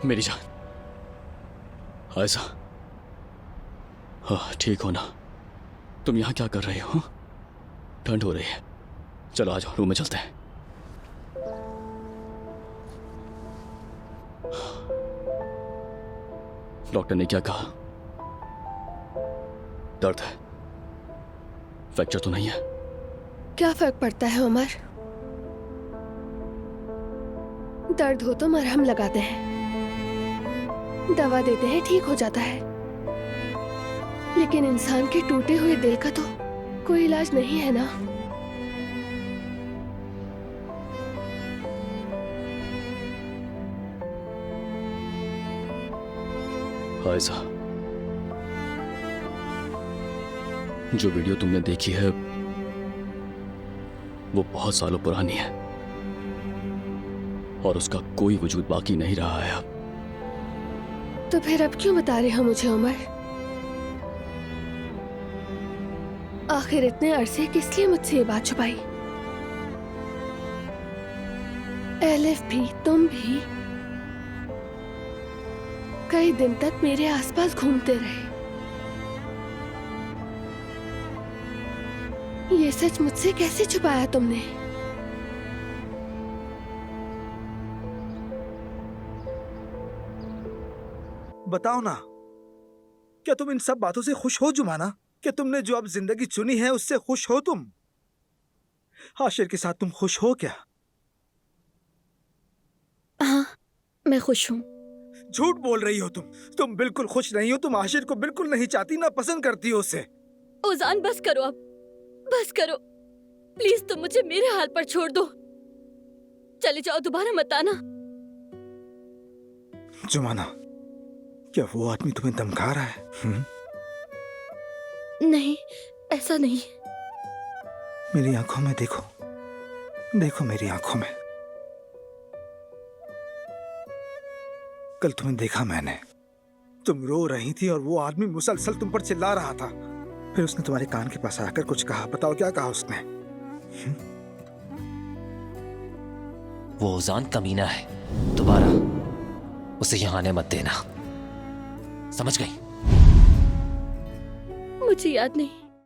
मेरी जान, ऐसा हाँ ठीक हो ना? तुम यहाँ क्या कर रहे हो? ठंड हो रही है, चलो आ जाओ, रूम में चलते हैं। डॉक्टर ने क्या कहा? दर्द है, फ्रैक्चर तो नहीं है? क्या फर्क पड़ता है उमर? दर्द हो तो मरहम लगाते हैं, दवा देते हैं, ठीक हो जाता है। लेकिन इंसान के टूटे हुए दिल का तो कोई इलाज नहीं है ना। आयशा, जो वीडियो तुमने देखी है वो बहुत सालों पुरानी है और उसका कोई वजूद बाकी नहीं रहा है अब। तो फिर अब क्यों बता रहे हो मुझे उमर? आखिर इतने अरसे किस लिए मुझसे ये बात छुपाई? एलिफ भी, तुम भी कई दिन तक मेरे आसपास घूमते रहे। ये सच मुझसे कैसे छुपाया तुमने? बताओ ना, क्या तुम इन सब बातों से खुश हो जुमाना? क्या तुमने जो अब जिंदगी चुनी है उससे खुश हो तुम? आशिर के साथ तुम खुश हो क्या? हाँ, मैं खुश हूँ। झूठ बोल रही हो तुम बिल्कुल खुश नहीं हो। तुम आशिर को बिल्कुल नहीं चाहती, ना पसंद करती हो उसे। ओजान बस करो अब, बस करो प्लीज। तुम मुझे मेरे हाल पर छोड़ दो, चले जाओ, दोबारा मत आना। जुमाना, क्या वो आदमी तुम्हें धमका रहा है? नहीं, ऐसा नहीं। मेरी आंखों में देखो, देखो मेरी आंखों में। कल तुम्हें देखा मैंने, तुम रो रही थी और वो आदमी मुसलसल तुम पर चिल्ला रहा था। फिर उसने तुम्हारे कान के पास आकर कुछ कहा। बताओ क्या कहा उसने? वो ओजान कमीना है, दोबारा उसे यहां आने मत देना, समझ गई? मुझे याद नहीं।